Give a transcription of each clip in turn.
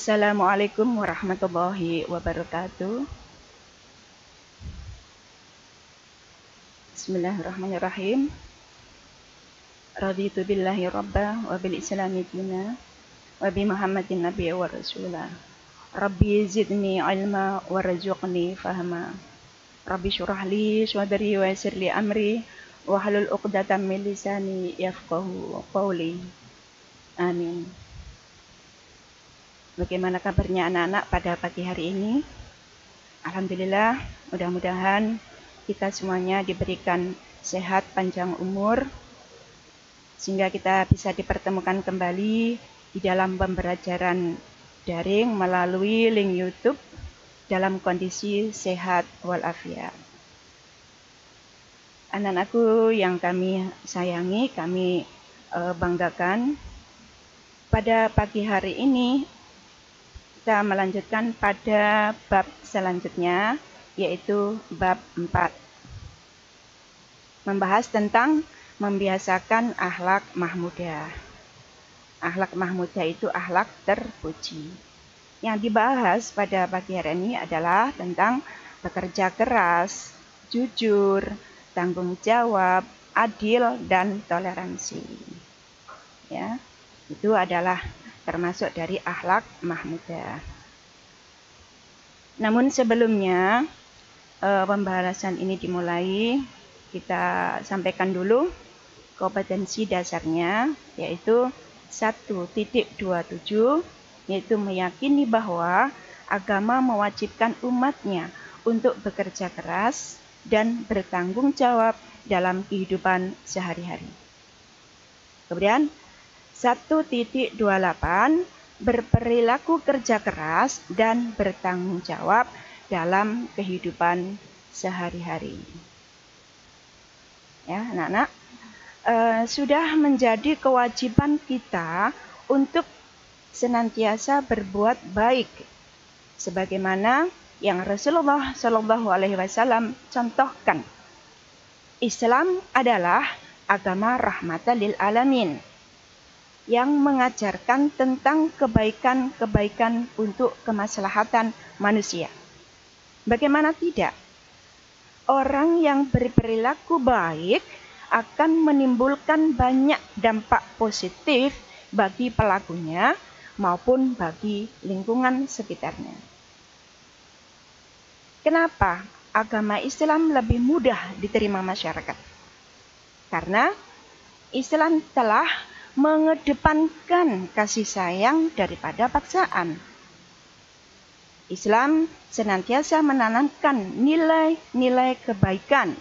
Assalamualaikum warahmatullahi wabarakatuh. Bismillahirrahmanirrahim. Raditu billahi rabba wa bil islami dina wa bi Muhammadin nabiyya wa rasulah. Rabbi zidni ilma warzuqni fahma. Rabbi syurah li sadri wa yassir li amri wa hlul 'uqdatam min lisani yafqahu qawli. Amin. Bagaimana kabarnya anak-anak pada pagi hari ini? Alhamdulillah, mudah-mudahan kita semuanya diberikan sehat panjang umur sehingga kita bisa dipertemukan kembali di dalam pembelajaran daring melalui link YouTube dalam kondisi sehat walafiat. Anak-anakku yang kami sayangi, kami banggakan, pada pagi hari ini kita melanjutkan pada bab selanjutnya, yaitu bab 4. Membahas tentang membiasakan akhlak mahmudah. Akhlak mahmudah itu akhlak terpuji. Yang dibahas pada pagi hari ini adalah tentang bekerja keras, jujur, tanggung jawab, adil, dan toleransi. Ya, itu adalah termasuk dari akhlak mahmudah. Namun sebelumnya pembahasan ini dimulai, kita sampaikan dulu kompetensi dasarnya, yaitu 1.27, yaitu meyakini bahwa agama mewajibkan umatnya untuk bekerja keras dan bertanggung jawab dalam kehidupan sehari-hari. Kemudian 1.28, berperilaku kerja keras dan bertanggung jawab dalam kehidupan sehari-hari. Ya, anak-anak, sudah menjadi kewajiban kita untuk senantiasa berbuat baik, sebagaimana yang Rasulullah Shallallahu Alaihi Wasallam contohkan. Islam adalah agama rahmatan lil alamin, yang mengajarkan tentang kebaikan-kebaikan untuk kemaslahatan manusia. Bagaimana tidak? Orang yang berperilaku baik akan menimbulkan banyak dampak positif bagi pelakunya maupun bagi lingkungan sekitarnya. Kenapa agama Islam lebih mudah diterima masyarakat? Karena Islam telah mengedepankan kasih sayang daripada paksaan. Islam senantiasa menanamkan nilai-nilai kebaikan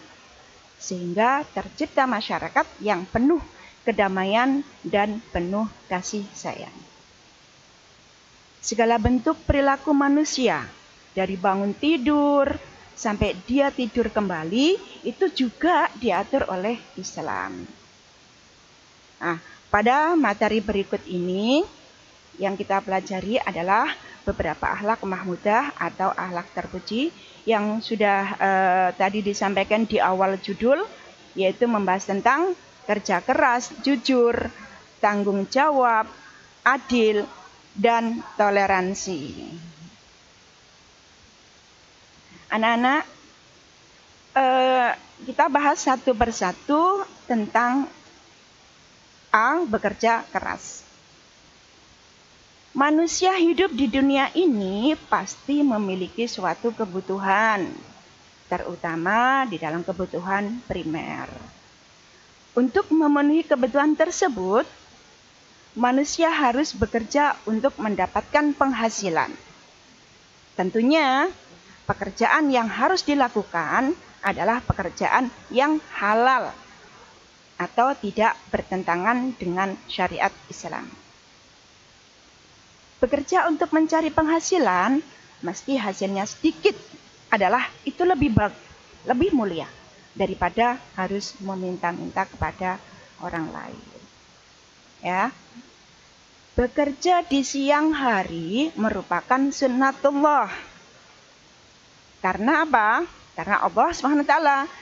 sehingga tercipta masyarakat yang penuh kedamaian dan penuh kasih sayang. Segala bentuk perilaku manusia, dari bangun tidur sampai dia tidur kembali, itu juga diatur oleh Islam. Nah, pada materi berikut ini yang kita pelajari adalah beberapa akhlak mahmudah atau akhlak terpuji yang sudah tadi disampaikan di awal judul, yaitu membahas tentang kerja keras, jujur, tanggung jawab, adil, dan toleransi. Anak-anak, kita bahas satu persatu tentang A, bekerja keras. Manusia hidup di dunia ini pasti memiliki suatu kebutuhan, terutama di dalam kebutuhan primer. Untuk memenuhi kebutuhan tersebut, manusia harus bekerja untuk mendapatkan penghasilan. Tentunya, pekerjaan yang harus dilakukan adalah pekerjaan yang halal atau tidak bertentangan dengan syariat Islam. Bekerja untuk mencari penghasilan, meski hasilnya sedikit, adalah itu lebih mulia daripada harus meminta-minta kepada orang lain. Ya. Bekerja di siang hari merupakan sunnatullah. Karena apa? Karena Allah SWT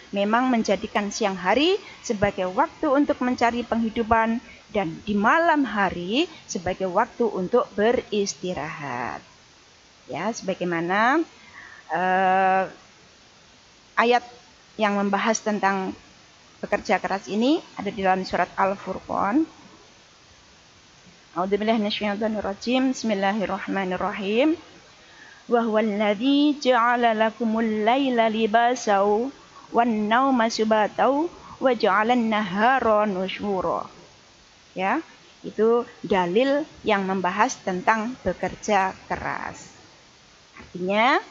memang menjadikan siang hari sebagai waktu untuk mencari penghidupan dan di malam hari sebagai waktu untuk beristirahat. Ya, sebagaimana ayat yang membahas tentang bekerja keras ini ada di dalam surat Al-Furqan. A'udzubillahi minasyaitonir rajim. Bismillahirrahmanirrahim. Wa huwal ladzi ja'ala lakumul laila libasan wan nauma subatan wa ja'alan nahara nusyura. Ya, itu dalil yang membahas tentang bekerja keras. Artinya,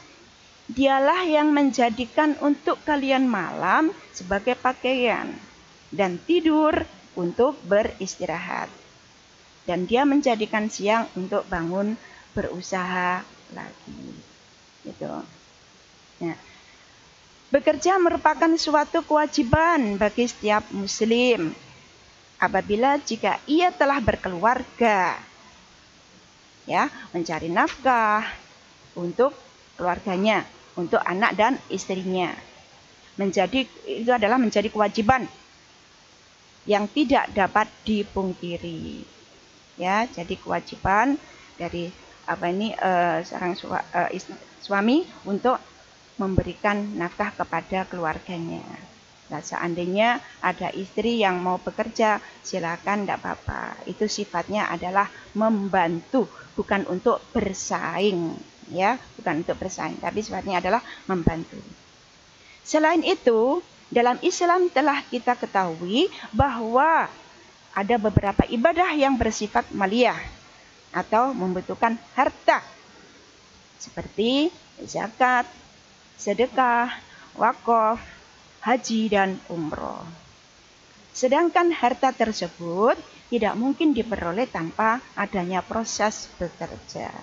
dialah yang menjadikan untuk kalian malam sebagai pakaian dan tidur untuk beristirahat. Dan dia menjadikan siang untuk bangun berusaha lagi. Gitu. Nah, bekerja merupakan suatu kewajiban bagi setiap muslim apabila jika ia telah berkeluarga. Ya, mencari nafkah untuk keluarganya, untuk anak dan istrinya. Itu adalah menjadi kewajiban yang tidak dapat dipungkiri. Ya, jadi kewajiban dari seorang suami untuk memberikan nafkah kepada keluarganya. Nah, seandainya ada istri yang mau bekerja, silakan, tidak apa-apa. Itu sifatnya adalah membantu, bukan untuk bersaing. Ya, bukan untuk bersaing, tapi sifatnya adalah membantu. Selain itu, dalam Islam telah kita ketahui bahwa ada beberapa ibadah yang bersifat maliyah atau membutuhkan harta, seperti zakat, sedekah, wakaf, haji, dan umroh. Sedangkan harta tersebut tidak mungkin diperoleh tanpa adanya proses bekerja.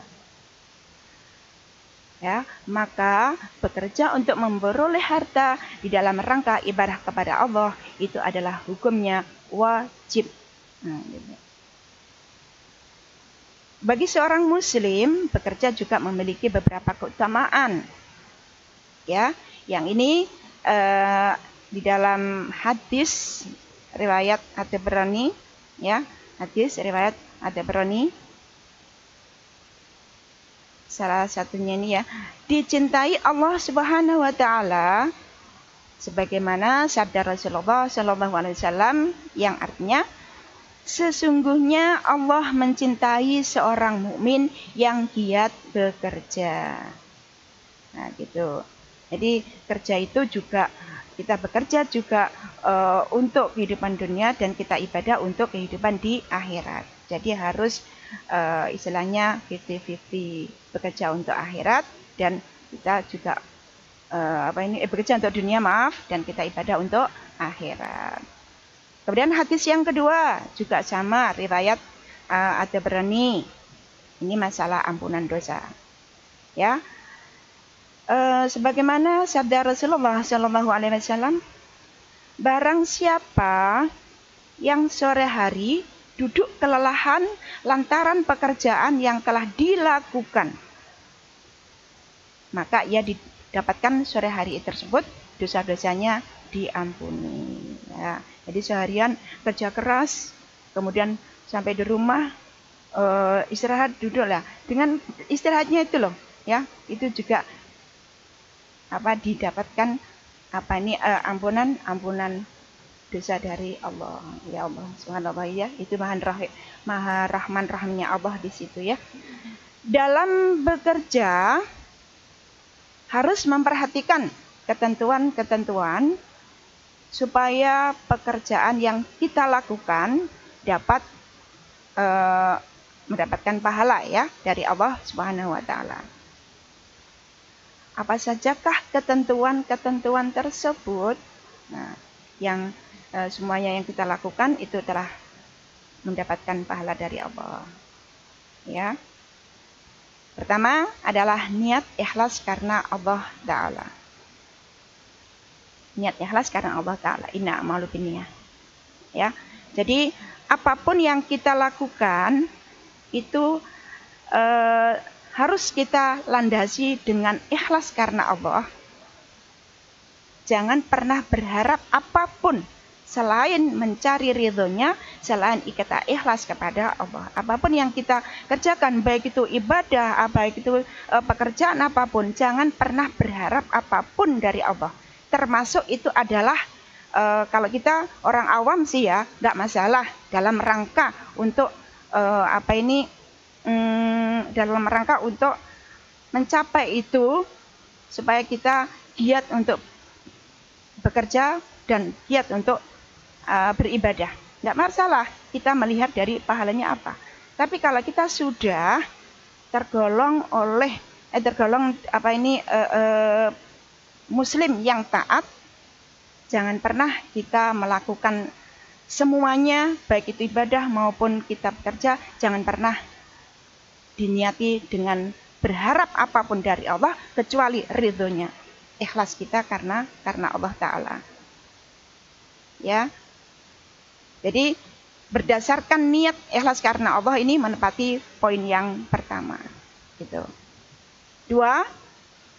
Ya, maka bekerja untuk memperoleh harta di dalam rangka ibadah kepada Allah itu adalah hukumnya wajib. Bagi seorang muslim, bekerja juga memiliki beberapa keutamaan. Ya, yang ini di dalam hadis riwayat At-Tabrani, ya, hadis riwayat At-Tabrani. Salah satunya ini ya, dicintai Allah Subhanahu wa taala sebagaimana sabda Rasulullah sallallahu alaihi wasallam yang artinya sesungguhnya Allah mencintai seorang mukmin yang giat bekerja. Nah, gitu. Jadi kerja itu juga kita bekerja juga untuk kehidupan dunia dan kita ibadah untuk kehidupan di akhirat. Jadi harus istilahnya 50-50, bekerja untuk akhirat dan kita juga bekerja untuk dunia, dan kita ibadah untuk akhirat. Kemudian hadis yang kedua juga sama, riwayat At-Tabrani. Ini masalah ampunan dosa. Ya. Sebagaimana sabda Rasulullah sallallahu alaihi wasallam, barang siapa yang sore hari duduk kelelahan lantaran pekerjaan yang telah dilakukan, maka ia didapatkan sore hari tersebut dosa-dosanya diampuni. Ya, jadi seharian kerja keras, kemudian sampai di rumah istirahat, duduklah. Dengan istirahatnya itu loh, ya, itu juga didapatkan ampunan dosa dari Allah. Ya Allah, subhanallah, ya, itu maha rahman rahimnya Allah di situ ya. Dalam bekerja harus memperhatikan ketentuan-ketentuan supaya pekerjaan yang kita lakukan dapat mendapatkan pahala ya dari Allah Subhanahu wa taala. Apa sajakah ketentuan-ketentuan tersebut? Nah, yang semuanya yang kita lakukan itu telah mendapatkan pahala dari Allah. Ya. Pertama adalah niat ikhlas karena Allah Ta'ala. Niat ikhlas karena Allah Ta'ala. Inna a'malu binniyah. Ya. Jadi apapun yang kita lakukan itu harus kita landasi dengan ikhlas karena Allah. Jangan pernah berharap apapun selain mencari ridhonya, selain kita ikhlas kepada Allah. Apapun yang kita kerjakan, baik itu ibadah, baik itu pekerjaan apapun, jangan pernah berharap apapun dari Allah. Termasuk itu adalah kalau kita orang awam sih ya, nggak masalah dalam rangka untuk dalam rangka untuk mencapai itu, supaya kita giat untuk bekerja dan giat untuk beribadah. Tidak masalah kita melihat dari pahalanya apa. Tapi kalau kita sudah tergolong muslim yang taat, jangan pernah kita melakukan semuanya, baik itu ibadah maupun kita bekerja, jangan pernah diniati dengan berharap apapun dari Allah kecuali ridhonya. Ikhlas kita karena Allah Ta'ala. Ya. Jadi berdasarkan niat ikhlas karena Allah ini menepati poin yang pertama. Gitu. 2,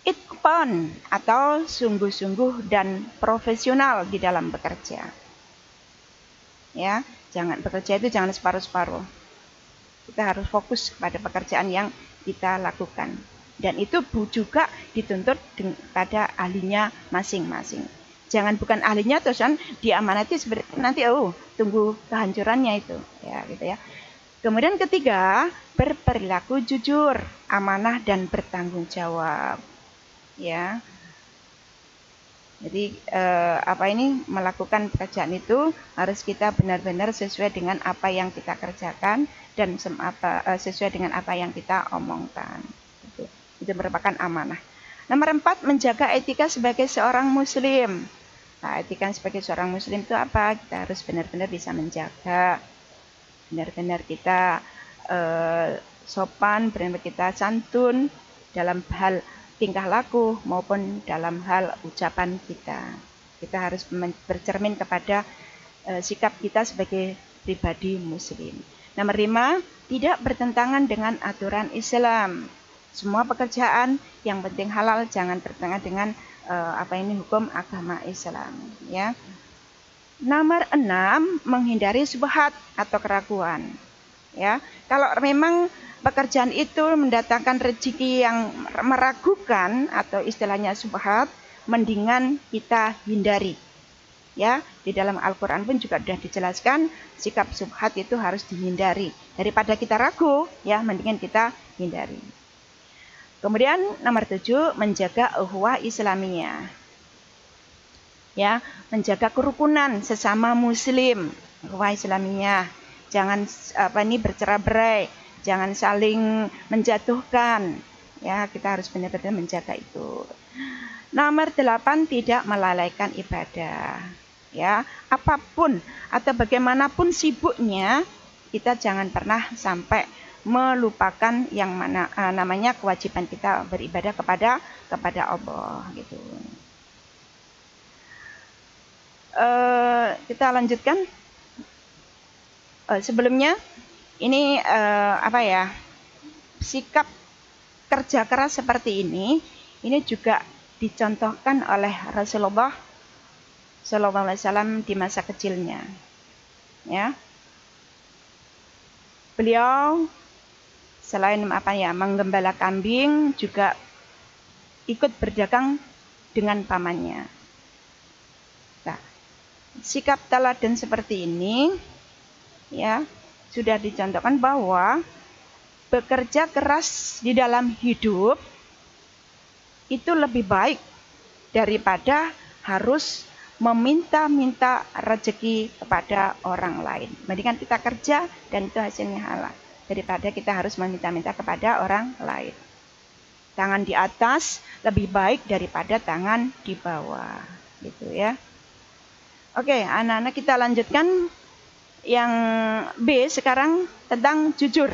itqan atau sungguh-sungguh dan profesional di dalam bekerja. Ya, jangan bekerja itu jangan separuh-separuh. Kita harus fokus pada pekerjaan yang kita lakukan. Dan itu juga dituntut pada ahlinya masing-masing. Jangan bukan ahlinya terus kan diamanati seperti nanti tunggu kehancurannya itu, ya gitu ya. Kemudian ketiga, berperilaku jujur, amanah dan bertanggung jawab. Ya. Jadi melakukan pekerjaan itu harus kita benar-benar sesuai dengan apa yang kita kerjakan dan sesuai dengan apa yang kita omongkan. Itu merupakan amanah. Nomor 4, menjaga etika sebagai seorang muslim. Nah, etika sebagai seorang muslim itu apa? Kita harus benar-benar bisa menjaga, benar-benar kita sopan, benar-benar kita santun dalam hal tingkah laku maupun dalam hal ucapan kita. Kita harus bercermin kepada sikap kita sebagai pribadi muslim. Nomor 5, tidak bertentangan dengan aturan Islam. Semua pekerjaan yang penting halal, jangan bertentangan dengan hukum agama Islam. Ya. Nomor 6, menghindari syubhat atau keraguan. Ya, kalau memang pekerjaan itu mendatangkan rezeki yang meragukan atau istilahnya syubhat, mendingan kita hindari. Ya, di dalam Al-Qur'an pun juga sudah dijelaskan sikap syubhat itu harus dihindari. Daripada kita ragu, ya mendingan kita hindari. Kemudian nomor 7, menjaga ukhuwah Islamiyah. Ya, menjaga kerukunan sesama muslim, ukhuwah Islamiyah. Jangan bercerai-berai, jangan saling menjatuhkan. Ya, kita harus benar-benar menjaga itu. Nomor 8, tidak melalaikan ibadah. Ya, apapun atau bagaimanapun sibuknya, kita jangan pernah sampai melupakan yang namanya kewajiban kita beribadah kepada Allah gitu. Kita lanjutkan. Sebelumnya ini sikap kerja keras seperti ini juga dicontohkan oleh Rasulullah Sallallahu Alaihi Wasallam di masa kecilnya. Ya, beliau selain menggembala kambing juga ikut berdagang dengan pamannya. Nah, sikap teladan seperti ini ya sudah dicontohkan bahwa bekerja keras di dalam hidup itu lebih baik daripada harus meminta-minta rezeki kepada orang lain. Mendingan kita kerja dan itu hasilnya halal daripada kita harus meminta-minta kepada orang lain. Tangan di atas lebih baik daripada tangan di bawah, gitu ya. Oke, anak-anak kita lanjutkan yang B sekarang tentang jujur.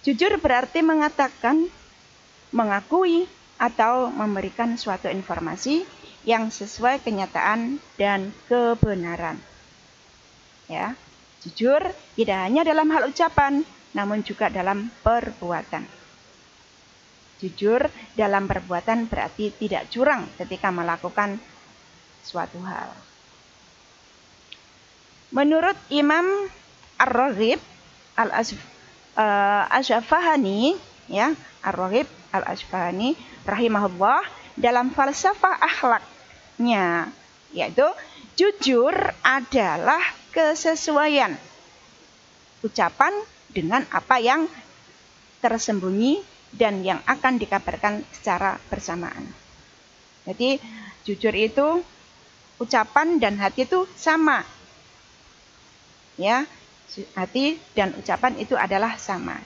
Jujur berarti mengatakan, mengakui atau memberikan suatu informasi yang sesuai kenyataan dan kebenaran. Ya. Jujur tidak hanya dalam hal ucapan, namun juga dalam perbuatan. Jujur dalam perbuatan berarti tidak curang ketika melakukan suatu hal. Menurut Imam Ar-Raghib Al-Asfahani, ya, Ar-Raghib Al-Asfahani rahimahullah, dalam falsafah akhlaknya, yaitu jujur adalah kesesuaian ucapan dengan apa yang tersembunyi dan yang akan dikabarkan secara bersamaan. Jadi jujur itu ucapan dan hati itu sama. Ya, hati dan ucapan itu adalah sama.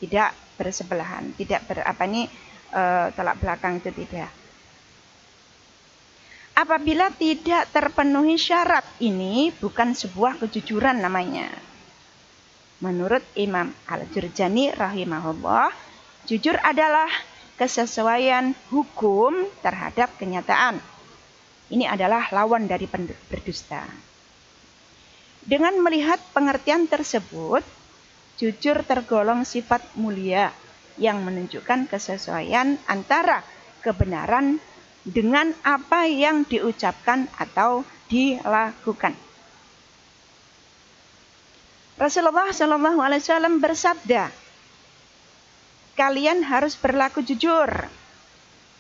Tidak bersebelahan, tidak tolak belakang, itu tidak. Apabila tidak terpenuhi syarat ini, bukan sebuah kejujuran namanya. Menurut Imam Al-Jurjani rahimahullah, jujur adalah kesesuaian hukum terhadap kenyataan. Ini adalah lawan dari berdusta. Dengan melihat pengertian tersebut, jujur tergolong sifat mulia yang menunjukkan kesesuaian antara kebenaran dengan apa yang diucapkan atau dilakukan. Rasulullah SAW bersabda, kalian harus berlaku jujur,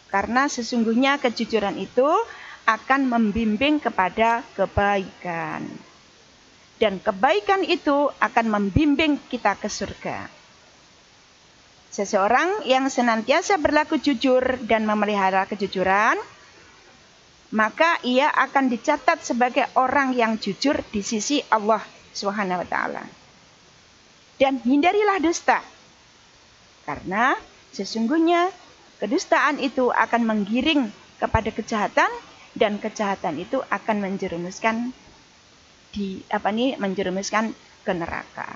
karena sesungguhnya kejujuran itu akan membimbing kepada kebaikan. Dan kebaikan itu akan membimbing kita ke surga. Seseorang yang senantiasa berlaku jujur dan memelihara kejujuran, maka ia akan dicatat sebagai orang yang jujur di sisi Allah Subhanahu wa ta'ala. Dan hindarilah dusta, karena sesungguhnya kedustaan itu akan menggiring kepada kejahatan, dan kejahatan itu akan menjerumuskan ke neraka.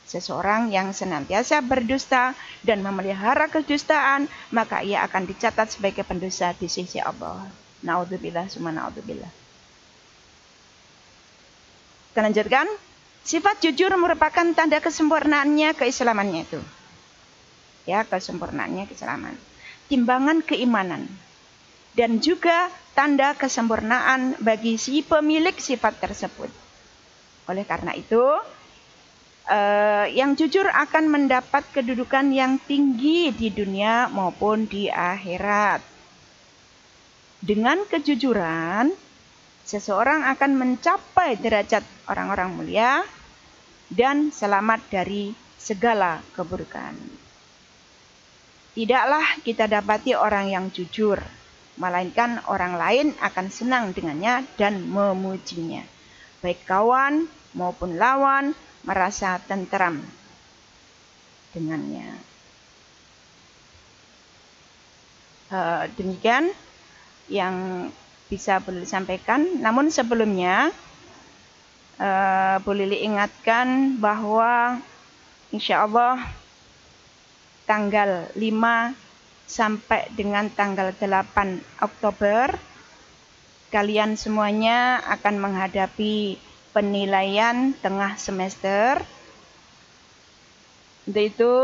Seseorang yang senantiasa berdusta dan memelihara kedustaan, maka ia akan dicatat sebagai pendosa di sisi Allah. Naudzubillah summa naudzubillah. Kita lanjutkan. Sifat jujur merupakan tanda kesempurnaannya keislamannya itu. Ya, kesempurnaannya keislaman. Timbangan keimanan. Dan juga tanda kesempurnaan bagi si pemilik sifat tersebut. Oleh karena itu, yang jujur akan mendapat kedudukan yang tinggi di dunia maupun di akhirat. Dengan kejujuran, seseorang akan mencapai derajat orang-orang mulia dan selamat dari segala keburukan. Tidaklah kita dapati orang yang jujur, melainkan orang lain akan senang dengannya dan memujinya. Baik kawan maupun lawan merasa tenteram dengannya. Demikian yang bisa boleh disampaikan. Namun sebelumnya boleh diingatkan bahwa insya Allah tanggal 5 sampai dengan tanggal 8 Oktober kalian semuanya akan menghadapi penilaian tengah semester. Untuk itu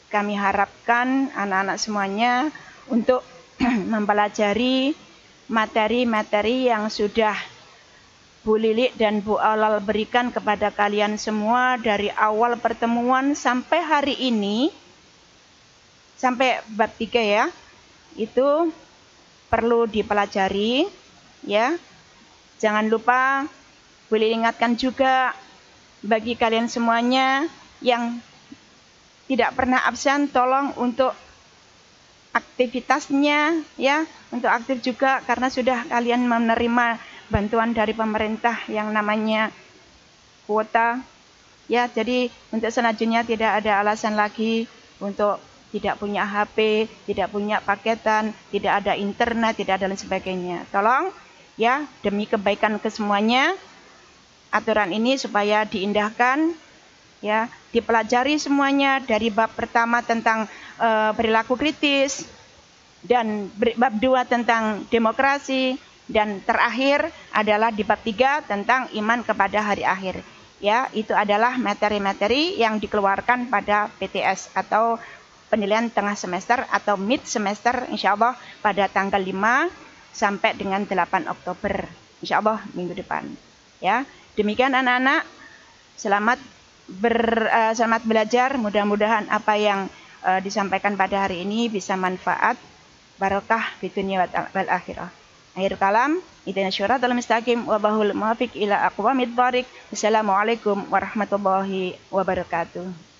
kami harapkan anak-anak semuanya untuk mempelajari materi-materi yang sudah Bu Lili dan Bu Aulal berikan kepada kalian semua dari awal pertemuan sampai hari ini, sampai bab 3 ya. Itu perlu dipelajari ya. Jangan lupa boleh ingatkan juga bagi kalian semuanya yang tidak pernah absen, tolong untuk aktivitasnya ya, untuk aktif juga karena sudah kalian menerima bantuan dari pemerintah yang namanya kuota ya. Jadi untuk selanjutnya tidak ada alasan lagi untuk tidak punya HP, tidak punya paketan, tidak ada internet, tidak ada lain sebagainya. Tolong ya, demi kebaikan kesemuanya, aturan ini supaya diindahkan ya, dipelajari semuanya dari bab pertama tentang perilaku kritis, dan bab 2 tentang demokrasi, dan terakhir adalah di bab 3 tentang iman kepada hari akhir. Ya, itu adalah materi-materi yang dikeluarkan pada PTS atau penilaian tengah semester atau mid semester, insya Allah pada tanggal 5 sampai dengan 8 Oktober. Insya Allah minggu depan. Ya, demikian anak-anak. Selamat belajar. Mudah-mudahan apa yang disampaikan pada hari ini bisa manfaat, barokah di dunia wal akhirah. Akhir kalam, idana syuratul mustaqim wa bahul muwafiq ila aqwamid thariq. Assalamualaikum warahmatullahi wabarakatuh.